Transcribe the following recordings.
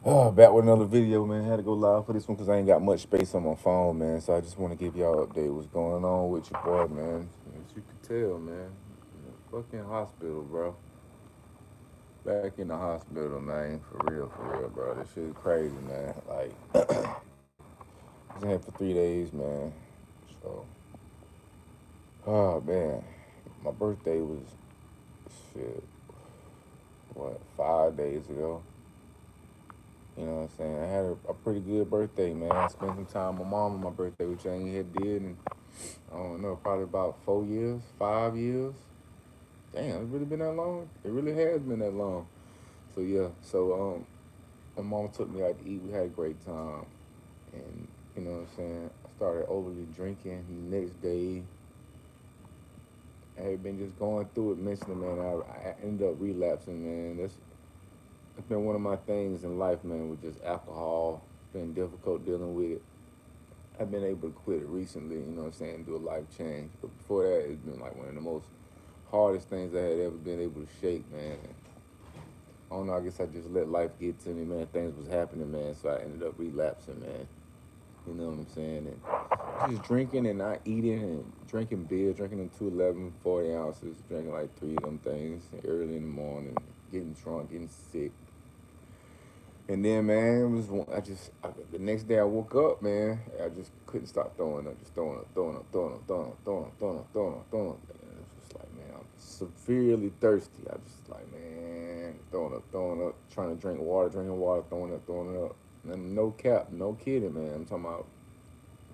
Back with another video, man. Had to go live for this one because I ain't got much space on my phone, man. So I just want to give y'all an update what's going on with your boy, man. As you can tell, man. Fucking hospital, bro. Back in the hospital, man. For real, bro. This shit is crazy, man. Like, I was in here for 3 days, man. So, oh, man. My birthday was, shit, what, 5 days ago? You know what I'm saying? I had a pretty good birthday, man. I spent some time with my mom on my birthday, which I ain't had did in, I don't know, probably about 4 years, 5 years. Damn, it's really been that long? It really has been that long. So yeah, my mom took me out to eat. We had a great time. And, you know what I'm saying? I started overly drinking the next day. I had been just going through it mentally, man. I ended up relapsing, man. It's been one of my things in life, man, with just alcohol. It's been difficult dealing with it. I've been able to quit it recently, you know what I'm saying, do a life change. But before that, it's been like one of the most hardest things I had ever been able to shake, man. I don't know, I guess I just let life get to me, man. Things was happening, man, so I ended up relapsing, man. You know what I'm saying? And just drinking and not eating and drinking beer, drinking them 211, 40 ounces, drinking like three of them things early in the morning, getting drunk, getting sick. And then, man, it was the next day I woke up, man. I just couldn't stop throwing up, just throwing up, throwing up, throwing up, throwing up, throwing up, throwing up, throwing up, throwing up. And it was just like, man, I'm severely thirsty. I just like, man, throwing up, trying to drink water, drinking water, throwing it up. And no cap, no kidding, man. I'm talking about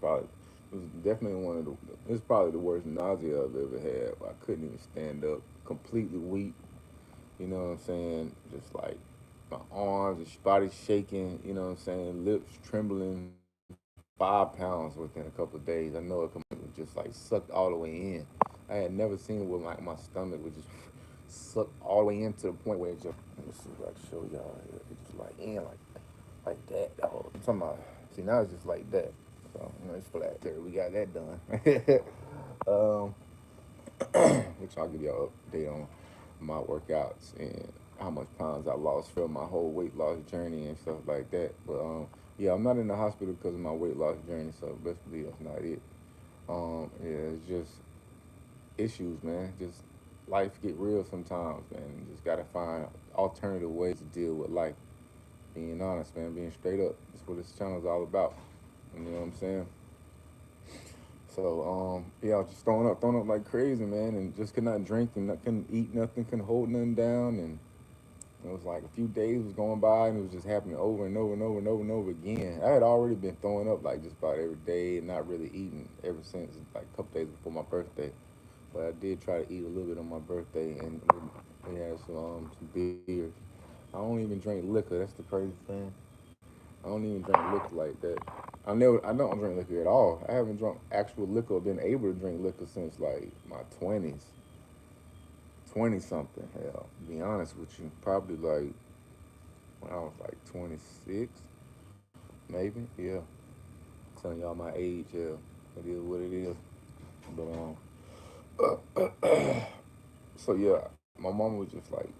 probably it was definitely one of the. It's probably the worst nausea I've ever had. I couldn't even stand up, completely weak. You know what I'm saying? Just like my arms and body shaking, you know what I'm saying? Lips trembling, 5 pounds within a couple of days. I know it completely just like sucked all the way in. I had never seen it with my stomach would just suck all the way in to the point where it just, let me see if I can show y'all here. It just like in like that. I'm talking about, see now it's just like that. So, you know, it's flat there. We got that done. um, which I'll give y'all an update on my workouts and how much pounds I lost from my whole weight loss journey and stuff like that. But yeah, I'm not in the hospital because of my weight loss journey, so best believe that's not it. Yeah, it's just issues, man. Just life get real sometimes, man. You just gotta find alternative ways to deal with life. Being honest, man, being straight up. That's what this channel is all about. You know what I'm saying? So, yeah, I was just throwing up like crazy, man, and just could not drink and couldn't eat nothing, couldn't hold nothing down, and it was like a few days was going by, and it was just happening over and over and over and over and over again. I had already been throwing up like just about every day and not really eating ever since like a couple days before my birthday. But I did try to eat a little bit on my birthday, and we had some beers. I don't even drink liquor. That's the crazy thing. I don't even drink liquor like that. I don't drink liquor at all. I haven't drunk actual liquor or been able to drink liquor since like my 20s, 20 something. Hell, to be honest with you, probably like when I was like 26, maybe. Yeah, telling y'all my age. Yeah, it is what it is. But so yeah, my mom was just like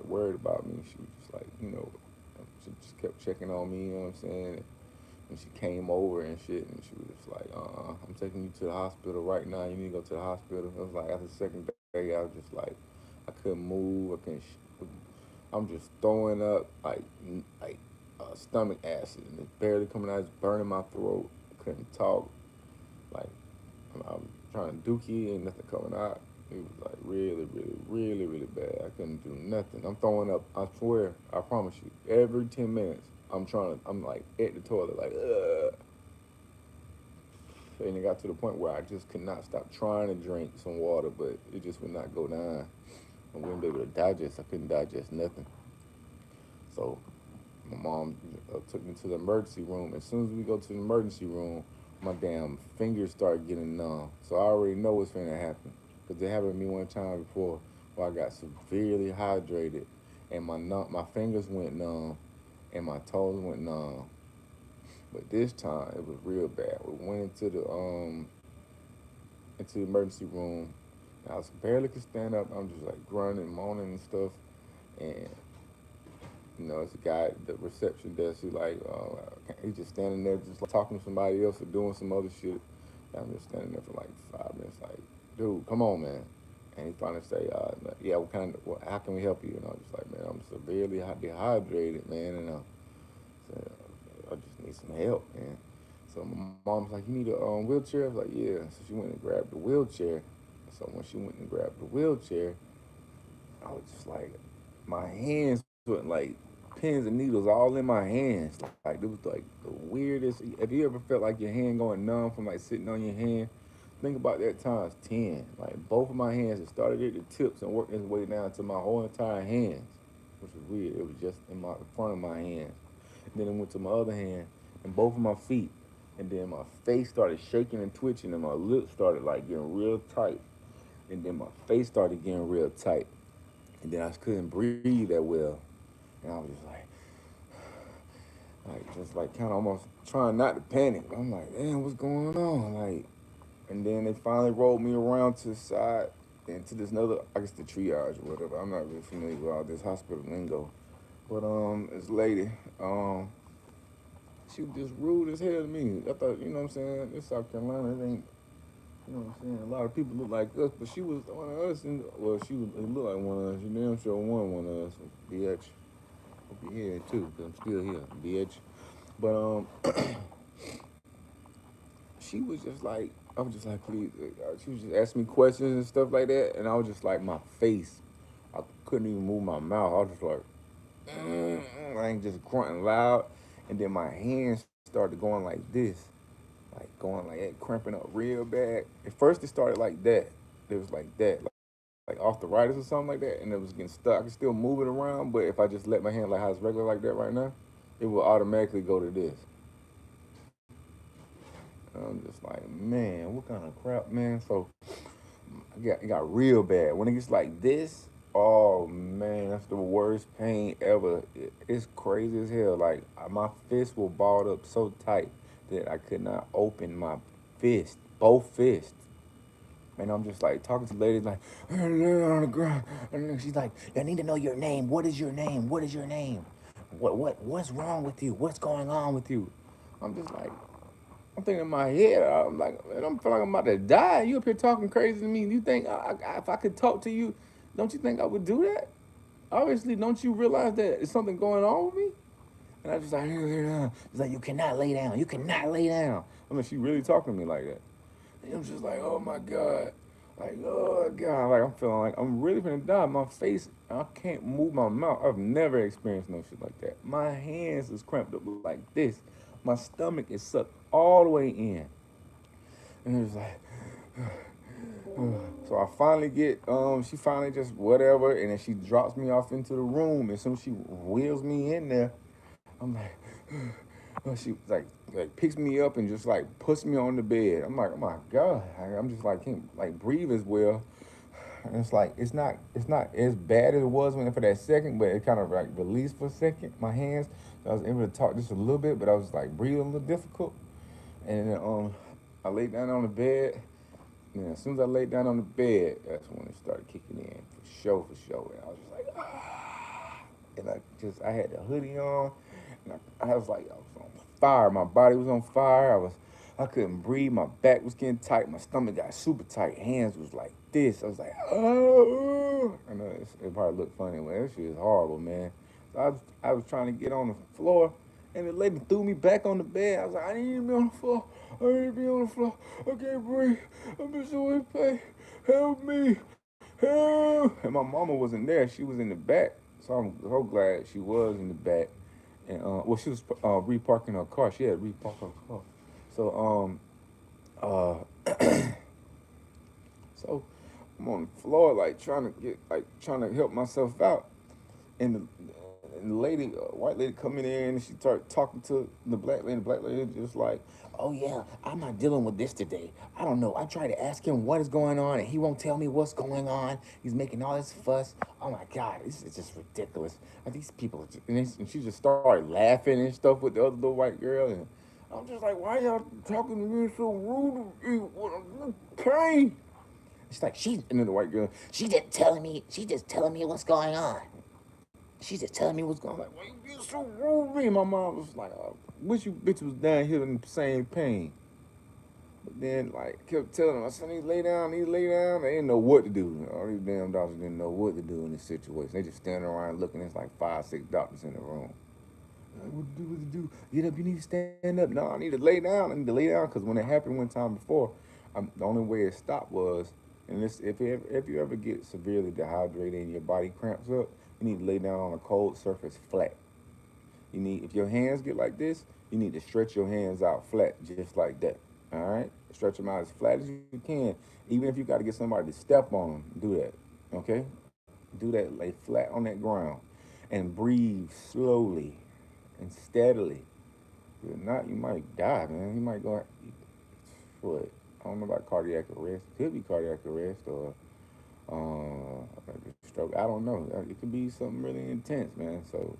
worried about me. She was just like, she just kept checking on me. You know what I'm saying? And she came over and shit, and she was just like, I'm taking you to the hospital right now. You need to go to the hospital. It was like after the second day, I was just like, I couldn't move. I'm just throwing up stomach acid, and it's barely coming out. It's burning my throat. I couldn't talk. Like I'm trying to dookie, ain't nothing coming out. It was like really, really, really, really bad. I couldn't do nothing. I'm throwing up. I swear, I promise you, every 10 minutes, I'm like at the toilet, like, ugh. And it got to the point where I just could not stop trying to drink some water, but it just would not go down. I wouldn't be able to digest. I couldn't digest nothing. So my mom took me to the emergency room. As soon as we go to the emergency room, my damn fingers start getting numb. So I already know what's going to happen. Because it happened to me one time before where I got severely hydrated and my fingers went numb and my toes went numb. But this time it was real bad. We went into the emergency room. And I barely could stand up. I'm just like grunting, moaning and stuff. And You know, it's a guy at the reception desk. He's just standing there, just like talking to somebody else or doing some other shit. And I'm just standing there for like 5 minutes, like, dude, come on, man. And he finally say, yeah, how can we help you? And I'm just like, man, I'm severely dehydrated, man, and so I just need some help, man. So my mom's like, you need a wheelchair? I was like, yeah. So she went and grabbed the wheelchair. So when she went and grabbed the wheelchair, I was just like, my hands went like pins and needles all in my hands. Like it was like the weirdest. Have you ever felt like your hand going numb from like sitting on your hand? Think about that times 10. Like both of my hands, it started at the tips and worked its way down to my whole entire hands, which was weird. It was just in my front of my hands. And then it went to my other hand and both of my feet. And then my face started shaking and twitching and my lips started like getting real tight. And then my face started getting real tight. And then I couldn't breathe that well. And I was just like kind of almost trying not to panic. I'm like, damn, what's going on? Like, and then they finally rolled me around to the side and to this another, I guess the triage or whatever. I'm not really familiar with all this hospital lingo. But this lady, she was just rude as hell to me. I thought, you know what I'm saying, this South Carolina, it ain't, you know what I'm saying, a lot of people look like us, but she was one of us, and well, she was, it looked like one of us. You damn sure one of us, bitch. Hope you're here too, because I'm still here, bitch. But she was just like, I was just like, please. She was just asking me questions and stuff like that, and I was just like, my face, I couldn't even move my mouth. I was just like, I ain't just grunting loud, and then my hands started going like this, like going like that, cramping up real bad. At first, it started like that. It was like that, like arthritis or something like that, and it was getting stuck. I could still move it around, but if I just let my hand like how it's regular like that right now, it will automatically go to this. I'm just like, man, what kind of crap, man? So it got real bad. When it gets like this, oh man, that's the worst pain ever. It's crazy as hell. Like my fists were balled up so tight that I could not open my fist, both fists. And I'm just like talking to the lady like on the ground, and she's like, "I need to know your name. What is your name? What is your name? What's wrong with you? What's going on with you?" I'm just like, I'm thinking in my head, I'm like, man, I'm feeling like I'm about to die. You up here talking crazy to me? You think if I could talk to you, don't you think I would do that? Obviously, don't you realize that there's something going on with me? And I just like, she's like, you cannot lay down. You cannot lay down. I mean, she really talking to me like that. And I'm just like, oh my God. Like, oh God. Like, I'm feeling like I'm really gonna die. My face, I can't move my mouth. I've never experienced no shit like that. My hands is cramped up like this. My stomach is sucked all the way in. And it was like, so I finally get, she finally just whatever, and then she drops me off into the room. As soon as she wheels me in there, I'm like, she like picks me up and just like puts me on the bed. I'm like, oh my God. I'm just like, can't like breathe as well. And it's like, it's not as bad as it was when for that second, but it kind of like released for a second, my hands. So I was able to talk just a little bit, but I was like breathing a little difficult. And then I laid down on the bed. And as soon as I laid down on the bed, that's when it started kicking in for sure. And I was just like, ah. And I had the hoodie on, and I was like, I was on fire. My body was on fire. I couldn't breathe. My back was getting tight. My stomach got super tight. Hands was like this. I was like, oh. I know it probably looked funny, but that shit is horrible, man. So I was trying to get on the floor, and the lady threw me back on the bed. I was like, I need to be on the floor. I need to be on the floor. I can't breathe. I'm in so much pain. Help me. Help. And my mama wasn't there. She was in the back. So I'm so glad she was in the back. And well, she was reparking her car. She had reparked her car. So so I'm on the floor like trying to help myself out. And the lady, white lady coming in, and she started talking to the black lady. The black lady just like, oh yeah, I'm not dealing with this today. I don't know. I tried to ask him what is going on, and he won't tell me what's going on. He's making all this fuss. Oh my God, this is just ridiculous. And these people, and she just started laughing and stuff with the other little white girl, and I'm just like, why y'all talking to me so rude to me? What a pain. She's like, and then the white girl, she's just telling me what's going on. She just telling me what's going on. Like, why you being so rude to me? My mom was like, wish you bitch was down here in the same pain. But then, like, kept telling them, I said, I need to lay down, I need to lay down. They didn't know what to do. All these damn doctors didn't know what to do in this situation. They just standing around looking. There's like 5, 6 doctors in the room. Like, what to do, what to do? Get up, you need to stand up. No, I need to lay down. I need to lay down because when it happened one time before, the only way it stopped was, and this, if you ever get severely dehydrated and your body cramps up, you need to lay down on a cold surface flat. You need, if your hands get like this, you need to stretch your hands out flat, just like that. All right, stretch them out as flat as you can. Even if you got to get somebody to step on them, do that. Okay, do that. Lay flat on that ground, and breathe slowly and steadily. If not, you might die, man. You might go. What? I don't know about cardiac arrest. It could be cardiac arrest or like a stroke. I don't know. It could be something really intense, man. So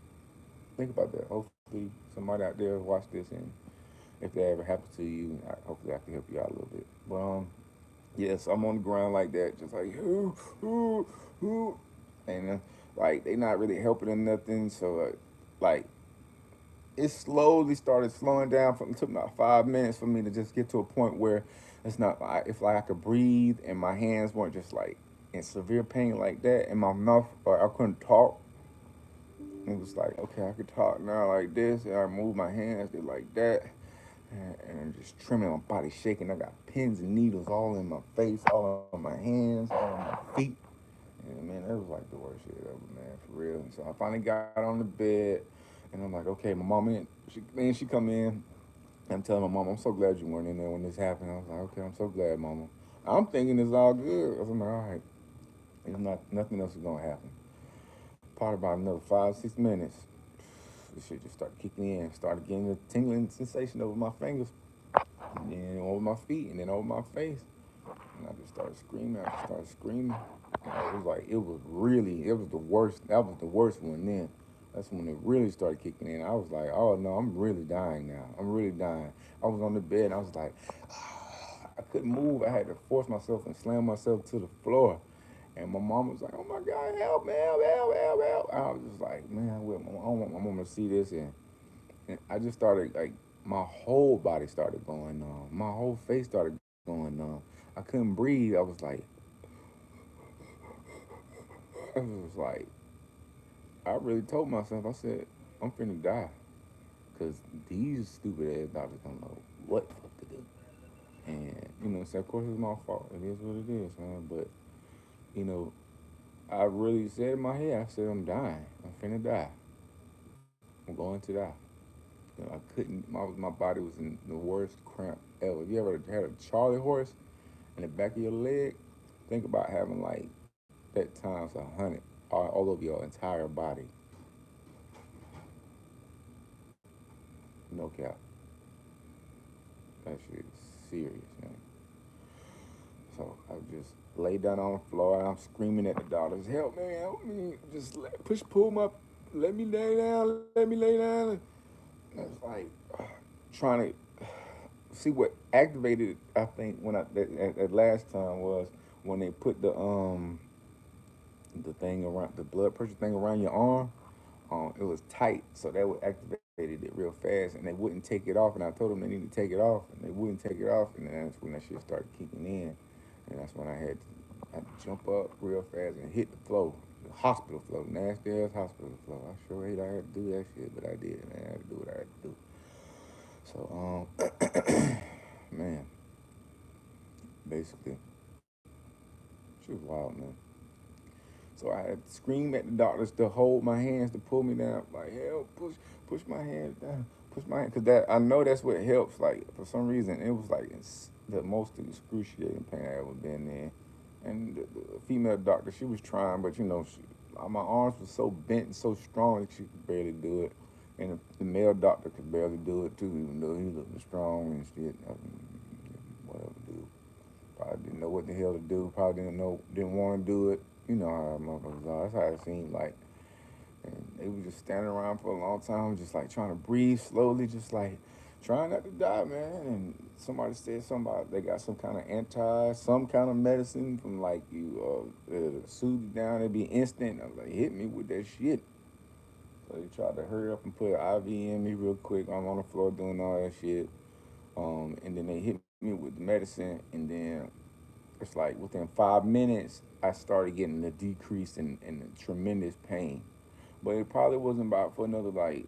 think about that. Hopefully, somebody out there watch this, and if that ever happens to you, hopefully I can help you out a little bit. But yes, I'm on the ground like that, just like ooh, and like they not really helping or nothing. So like it slowly started slowing down. It took about 5 minutes for me to just get to a point where it's not like if like I could breathe and my hands weren't just like in severe pain like that, and my mouth or I couldn't talk. It was like, okay, I could talk now like this, and I move my hands just like that, and I'm just trimming my body, shaking. I got pins and needles all in my face, all on my hands, all on my feet. And man, that was like the worst shit ever, man, for real. And so I finally got on the bed, and I'm like, okay, my mom in. She come in. I'm telling my mom, I'm so glad you weren't in there when this happened. I was like, okay, I'm so glad, mama. I'm thinking it's all good. I was like, all right, it's not, nothing else is gonna happen. Probably about another 5, 6 minutes, this shit just started kicking in. Started getting a tingling sensation over my fingers, and then over my feet, and then over my face. And I just started screaming. I just started screaming. And it was like it was the worst. That was the worst one. Then that's when it really started kicking in. I was like, oh no, I'm really dying now. I'm really dying. I was on the bed. And I was like, I couldn't move. I had to force myself and slam myself to the floor. And my mom was like, "Oh my God, help me, help!" I was just like, "Man, I don't want my mom to see this." And I just started like my whole body started going numb. My whole face started going numb. I couldn't breathe. I was like, I really told myself, I said, I'm finna die, cause these stupid ass doctors don't know what the fuck to do. And so of course it's my fault. It is what it is, man. But you know, I really said in my head, I said, I'm dying. I'm finna die. I'm going to die. I couldn't. My body was in the worst cramp ever. If you ever had a Charlie horse in the back of your leg, think about having like that times 100 all over your entire body. No cap. That shit is serious, man. So I just lay down on the floor and I'm screaming at the doctors, help me, help me. Just pull my, let me lay down, let me lay down. And it's like trying to see what activated. I think when that last time was when they put the thing around the blood pressure thing around your arm. It was tight, so that would activated it real fast, and they wouldn't take it off. And I told them they need to take it off, and they wouldn't take it off, and then that's when that shit started kicking in, and that's when I had to jump up real fast and hit the floor, the hospital floor, nasty ass hospital floor. I sure hate I had to do that shit, but I did, man. I had to do what I had to do. So man, basically, she was wild, man. So I had to scream at the doctors to hold my hands, to pull me down, like help, push my hands down, push my hand, cause that I know that's what helps. Like for some reason, it was like it's the most excruciating pain I ever been in. And the female doctor, she was trying, but my arms were so bent and so strong that she could barely do it. And the male doctor could barely do it too, even though he looked strong and shit. Whatever, dude. Probably didn't know what the hell to do. Probably didn't want to do it. You know how motherfuckers are. That's how it seemed like. And they was just standing around for a long time, just like trying to breathe slowly, just like trying not to die, man. And somebody said something about they got some kind of medicine from like you soothe you down. It'd be instant. I was like, hit me with that shit. So they tried to hurry up and put an IV in me real quick. I'm on the floor doing all that shit. And then they hit me with the medicine, and then it's like within 5 minutes, I started getting a decrease in tremendous pain. But it probably wasn't about for another like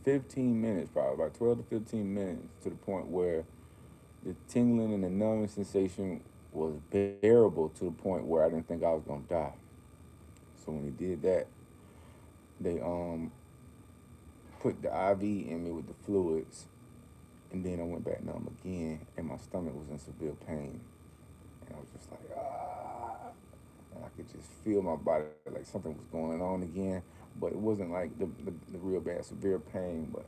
15 minutes, probably about 12 to 15 minutes, to the point where the tingling and the numbing sensation was bearable to the point where I didn't think I was gonna die. So when they did that, they put the IV in me with the fluids, and then I went back numb again, and my stomach was in severe pain, and I was just like ah, and I could just feel my body like something was going on again, but it wasn't like the real bad severe pain, but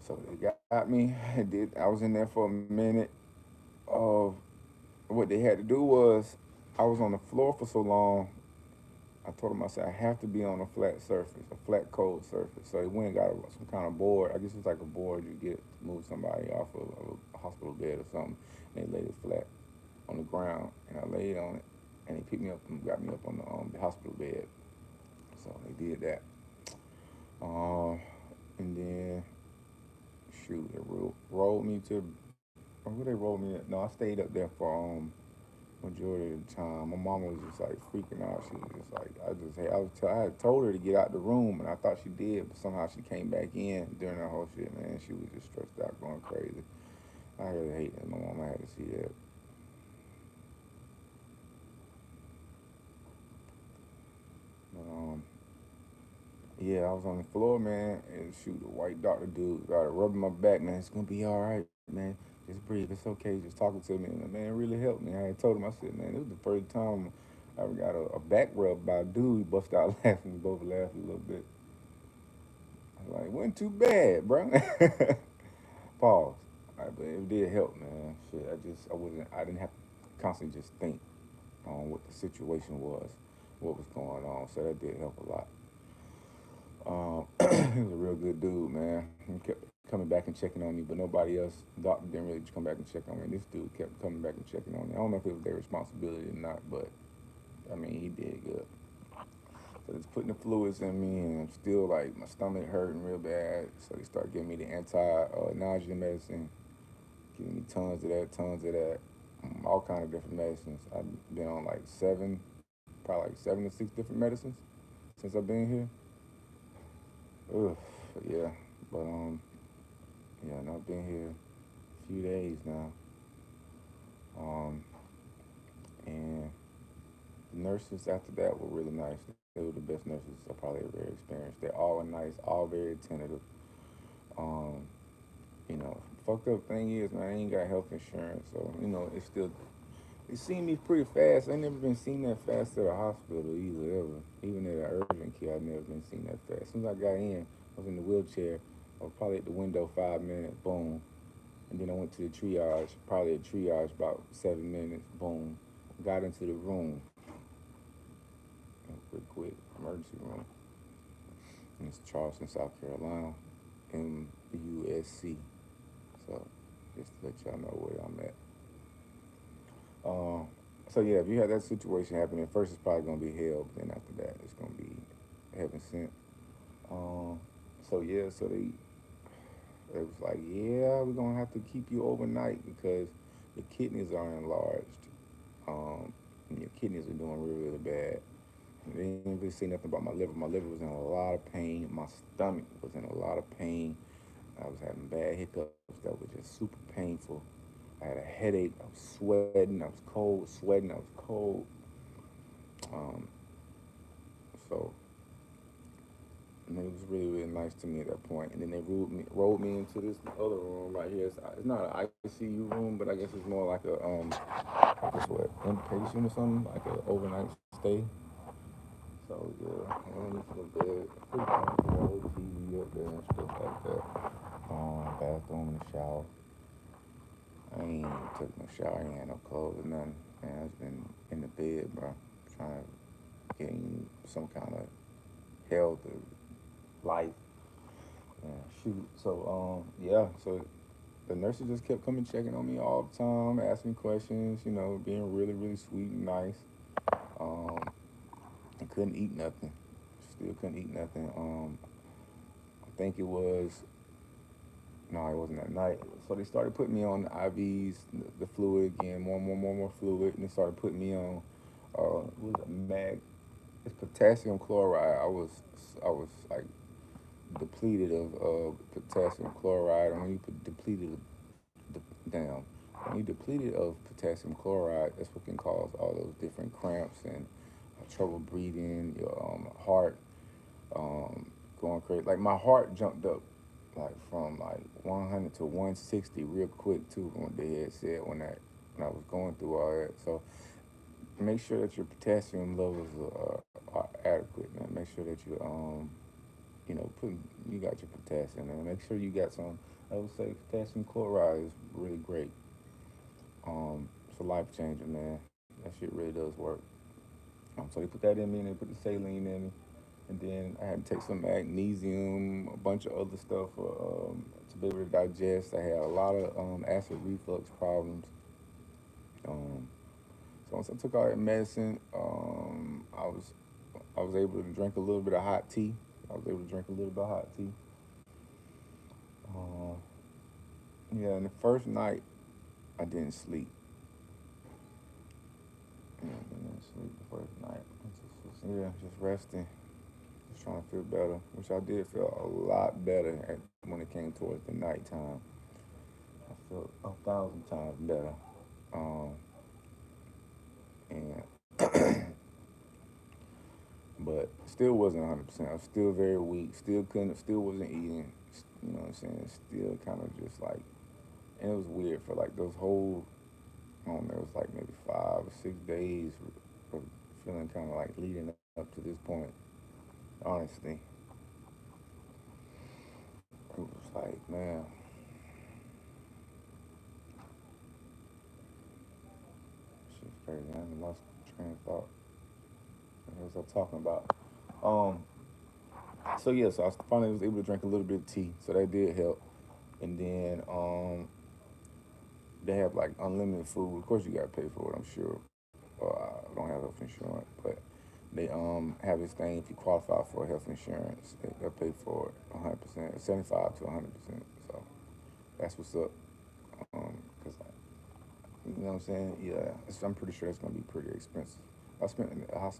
so they got me. It did. I was in there for a minute. Of what they had to do was, I was on the floor for so long. I told them, I said, I have to be on a flat surface, a flat cold surface. So they went and got some kind of board. I guess it's like a board you get to move somebody off of a hospital bed or something. And they laid it flat on the ground, and I laid on it, and they picked me up and got me up on the hospital bed. So they did that. Um, and then, shoot, they rolled me to, where they rolled me at? No, I stayed up there for majority of the time. My mama was just like freaking out. She was just like, I had told her to get out the room, and I thought she did, but somehow she came back in during that whole shit, man. She was just stressed out, going crazy. I really hate that my mama had to see that. But, yeah, I was on the floor, man, and shoot, the white doctor dude started rubbing my back, man. It's gonna be all right, man. Just breathe. It's okay. Just talking to me, and the man really helped me. I had told him, I said, man, this was the first time I ever got a back rub by a dude. He busted out laughing. We both laughed a little bit. I was like, it wasn't too bad, bro. Pause. All right, but it did help, man. Shit, I didn't have to constantly just think on what the situation was, what was going on. So that did help a lot. He was a real good dude, man. He kept coming back and checking on me, but nobody else, doctor didn't really come back and check on me. This dude kept coming back and checking on me. I don't know if it was their responsibility or not, but I mean, he did good. So it's putting the fluids in me, and I'm still like, my stomach hurting real bad. So they start giving me the anti-nausea medicine, giving me tons of that, all kind of different medicines. I've been on like probably like 7 to 6 different medicines since I've been here. Ugh, yeah, but yeah, and I've been here a few days now. Um, and the nurses after that were really nice. They were the best nurses I probably ever experienced. They all were nice, all very attentive. Um, fucked up thing is, man, I ain't got health insurance, so it's still. They seen me pretty fast. I ain't never been seen that fast at a hospital either, ever. Even at an urgent care, I never been seen that fast. As soon as I got in, I was in the wheelchair. I was probably at the window 5 minutes, boom. And then I went to the triage, probably at triage about 7 minutes, boom. Got into the room, quick, emergency room. And it's Charleston, South Carolina, MUSC. So just to let y'all know where I'm at. Um, so yeah, if you have that situation happening, first it's probably gonna be hell, but then after that it's gonna be heaven sent. Um, so yeah, so they was like, yeah, we're gonna have to keep you overnight because your kidneys are enlarged. And your kidneys are doing really, really bad. And they didn't really say nothing about my liver. My liver was in a lot of pain. My stomach was in a lot of pain. I was having bad hiccups that were just super painful. I had a headache. I was sweating. I was cold, sweating. I was cold. Um, so and it was really, really nice to me at that point. And then they rolled me into this other room right here. It's not an ICU room, but I guess it's more like what's what, inpatient or something, like an overnight stay. So yeah, I went into the bed, pretty comfortable, TV up there and stuff like that. Bathroom and the shower. I ain't even took no shower. I ain't had no clothes or nothing. Man, I just been in the bed, bro, trying to gain some kind of health or life. Yeah, shoot. So yeah. So the nurses just kept coming checking on me all the time, asking questions. Being really, really sweet and nice. Um, I couldn't eat nothing. still couldn't eat nothing. I think it was no, it wasn't that night. So they started putting me on the IVs, the fluid again, more fluid, and they started putting me on what was it, it's potassium chloride. I was like depleted of potassium chloride, and when you put depleted, damn, when you depleted of potassium chloride, that's what can cause all those different cramps and trouble breathing, your heart going crazy. Like my heart jumped up like from like 100 to 160 real quick too. When they had said when I was going through all that, so make sure that your potassium levels are adequate, man. Make sure that you got your potassium, man. Make sure you got some. I would say potassium chloride is really great. It's a life changer, man. That shit really does work. So they put that in me, and they put the saline in me, and then I had to take some magnesium, a bunch of other stuff to be able to digest. I had a lot of acid reflux problems. Um, so once I took all that medicine, I was able to drink a little bit of hot tea. I was able to drink a little bit of hot tea. Uh, yeah, and the first night I didn't sleep. Yeah, I didn't sleep the first night. Just resting, just trying to feel better, which I did feel a lot better when it came towards the nighttime. I felt 1,000 times better. Um, and but still wasn't 100%. I was still very weak. Still wasn't eating. You know what I'm saying? Still kind of just like, and it was weird for like those whole, I don't know, it was like maybe 5 or 6 days of feeling kind of like leading up to this point. Honestly, it was like, man, shit's crazy. I lost train of thought. What was I talking about? Um, so yeah, so I finally was able to drink a little bit of tea, so that did help. And then they have like unlimited food. Of course, you gotta pay for it, I'm sure. I don't have health insurance, but they have this thing. If you qualify for health insurance, they'll pay for it 100%, 75 to 100%. So that's what's up. Cause you know what I'm saying? Yeah, I'm pretty sure it's gonna be pretty expensive. I spent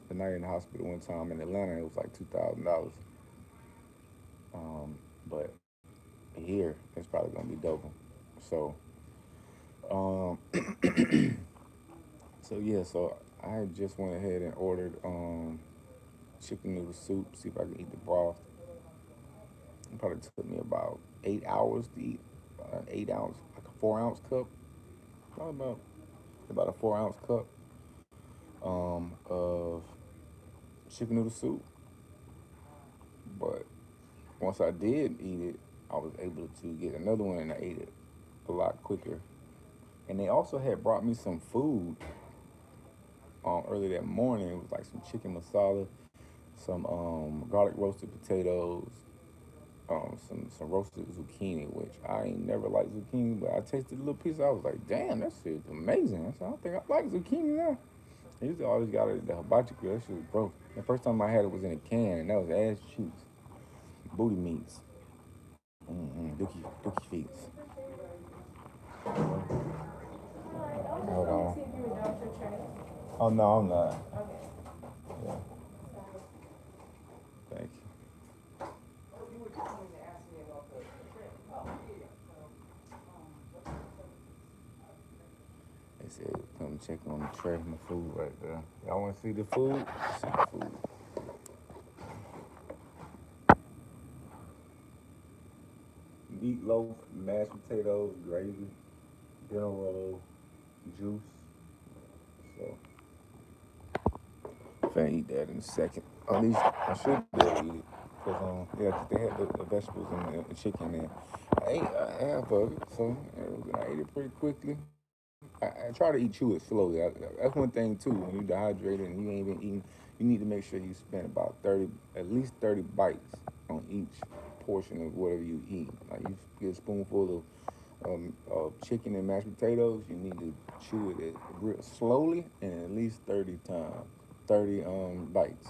the night in the hospital one time in Atlanta. It was like $2,000. But here it's probably gonna be double. So um, so yeah, so I just went ahead and ordered chicken noodle soup. See if I can eat the broth. It probably took me about 8 hours to eat 8 ounce, like a 4 ounce cup. Probably about a 4 ounce cup of chicken noodle soup. But once I did eat it, I was able to get another one and I ate it a lot quicker. And they also had brought me some food early that morning. It was like some chicken masala, some garlic roasted potatoes, some roasted zucchini, which I ain't never liked zucchini, but I tasted a little piece. I was like, damn, that shit's amazing. I said, I don't think I like zucchini now. I used to always got it at the hibachi grill. That shit was broke. The first time I had it was in a can, and that was ass cheeks, booty meats, dookie feet. Hold on. Oh no, I'm not. Yeah, thank you. They said come check on the tray, my food right there. Y'all want to see the food? See the food. Meatloaf, mashed potatoes, gravy, dinner roll, juice. So, if I eat that in a second, at least I should be able to eat it. Cause yeah, 'cause they had the vegetables and the chicken there. I ate half of it, so I ate it pretty quickly. I try to eat chew it slowly. That's one thing too. When you're dehydrated and you ain't been eating, you need to make sure you spend about 30, at least 30 bites on each portion of whatever you eat. Like you get a spoonful of chicken and mashed potatoes, you need to chew it real slowly and at least 30 times, 30 bites.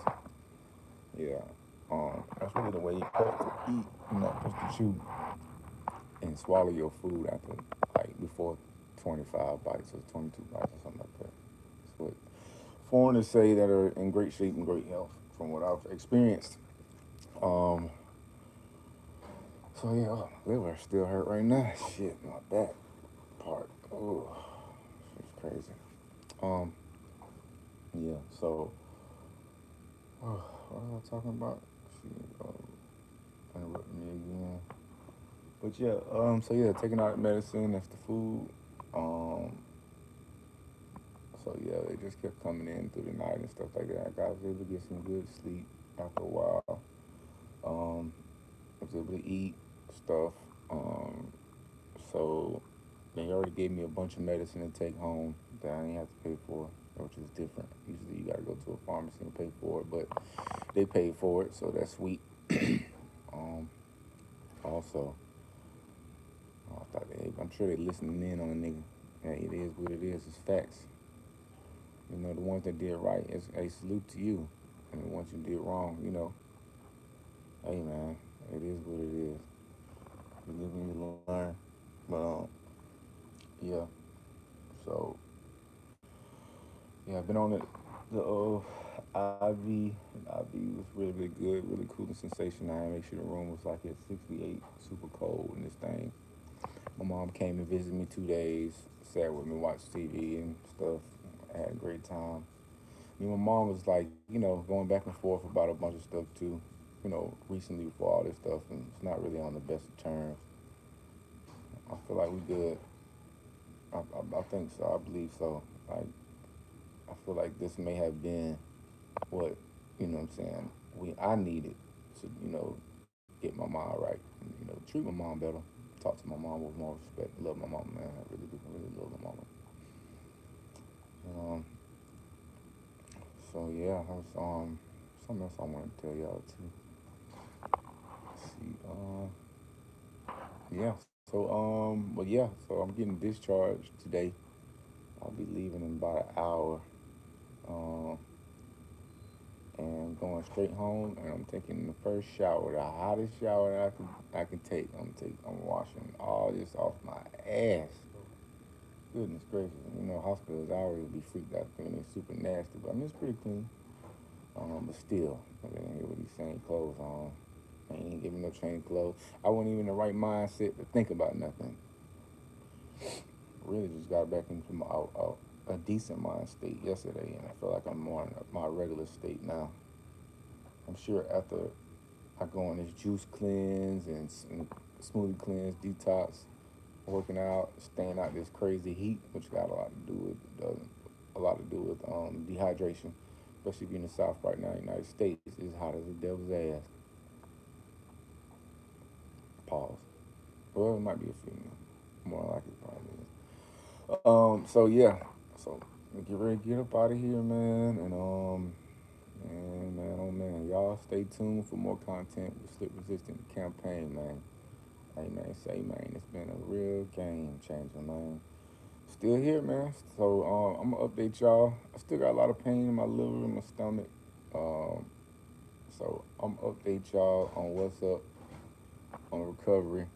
Yeah. That's really the way you're supposed to eat. You're not supposed to chew and swallow your food after, like, before 25 bites or 22 bites or something like that. That's what foreigners say that are in great shape and great health, from what I've experienced. Um, so yeah, oh, my liver still hurt right now. Shit, my back part. Oh, it's crazy. Um, yeah. So, what was I talking about? She interrupted me again. But yeah, so yeah, taking out medicine, that's the food. Um, so yeah, they just kept coming in through the night and stuff like that. I was able to get some good sleep after a while. I was able to eat stuff. Um, so they already gave me a bunch of medicine to take home that I didn't have to pay for, which is different. Usually you gotta go to a pharmacy and pay for it, but they paid for it, so that's sweet. um, also, I'm sure they're listening in on a nigga. Hey, it is what it is. It's facts. You know, the ones that did right, it's a salute to you. And the ones you did wrong, you know, hey man, it is what it is. You live and you learn. But yeah. So yeah, I've been on the IV. IV was really, really good, really cooling sensation. I had to make sure the room was like at 68, super cold in this thing. My mom came and visited me 2 days, sat with me, watched TV and stuff. I had a great time. Me and my mom was like, going back and forth about a bunch of stuff too, recently before all this stuff, and it's not really on the best of terms. I feel like we good. I think so. I believe so. Like, I feel like this may have been what, what I'm saying, I needed to, get my mom right. And, treat my mom better. Talk to my mom with more respect. Love my mom, man. I really do. I really love my mama. Um, so yeah, I was something else I wanted to tell y'all too. Let's see, yeah. So but yeah, so I'm getting discharged today. I'll be leaving in about an hour. Um, and going straight home, and I'm taking the first shower, the hottest shower that I can take. I'm washing all this off my ass. Goodness gracious, hospitals I always be freaked out thinking they're super nasty, but I mean it's pretty clean. But still, I didn't hear what he's saying. Clothes on. I ain't giving no change clothes. I wasn't even in the right mindset to think about nothing. Really just got back into a decent mind state yesterday, and I feel like I'm more in my regular state now. I'm sure after I go on this juice cleanse and smoothie cleanse, detox, working out, staying out this crazy heat, which got a lot to do with dehydration, especially if you're in the South right now. United States is hot as the devil's ass. Pause. Well, it might be a female. More like it probably is. So yeah. So get ready to get up out of here, man. And man, oh man, y'all stay tuned for more content with Slip Resistant campaign, man. Hey man, it's been a real game changer, man. Still here, man. So I'm gonna update y'all. I still got a lot of pain in my liver and my stomach. Um, so I'm gonna update y'all on what's up on recovery.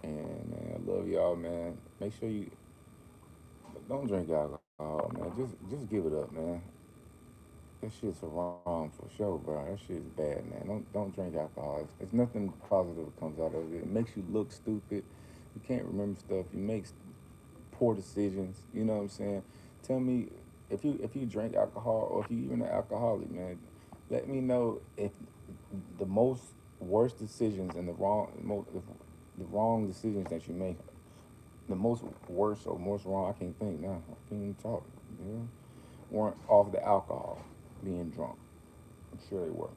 And man, I love y'all, man. Make sure you don't drink alcohol, man. Just give it up, man. That shit's wrong for sure, bro. That shit's bad, man. Don't drink alcohol. It's nothing positive that comes out of it. It makes you look stupid. You can't remember stuff. You make poor decisions. You know what I'm saying? Tell me if you drink alcohol or if you even an alcoholic, man. Let me know if the most worst decisions and the wrong decisions that you make, the most worst or most wrong. I can't think now. I can't even talk. Yeah, weren't off the alcohol, being drunk. I'm sure they were.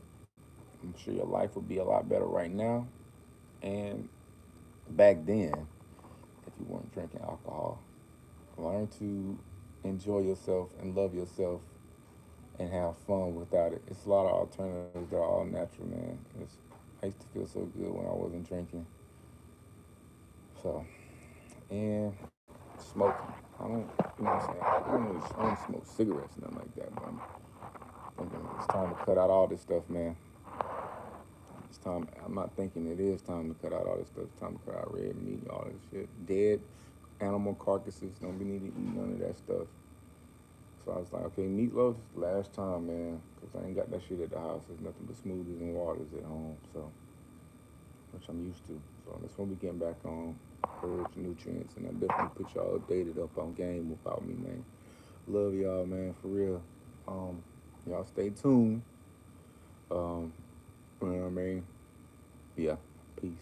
I'm sure your life would be a lot better right now and back then if you weren't drinking alcohol. Learn to enjoy yourself and love yourself and have fun without it. It's a lot of alternatives that are all natural, man. I used to feel so good when I wasn't drinking. So, and smoking. I don't, what I'm saying? I don't smoke cigarettes, nothing like that, but I'm thinking it's time to cut out all this stuff, man. It's time. I'm not thinking it is time to cut out all this stuff. It's time to cut out red meat, all this shit. Dead animal carcasses. Don't be need to eat none of that stuff. So I was like, okay, meatloaf, last time, man, because I ain't got that shit at the house. There's nothing but smoothies and waters at home, so, which I'm used to. So that's when we getting back on herbs, nutrients, and I definitely put y'all updated up on game without me, man. Love y'all, man, for real. Y'all stay tuned. You know what I mean? Yeah, peace.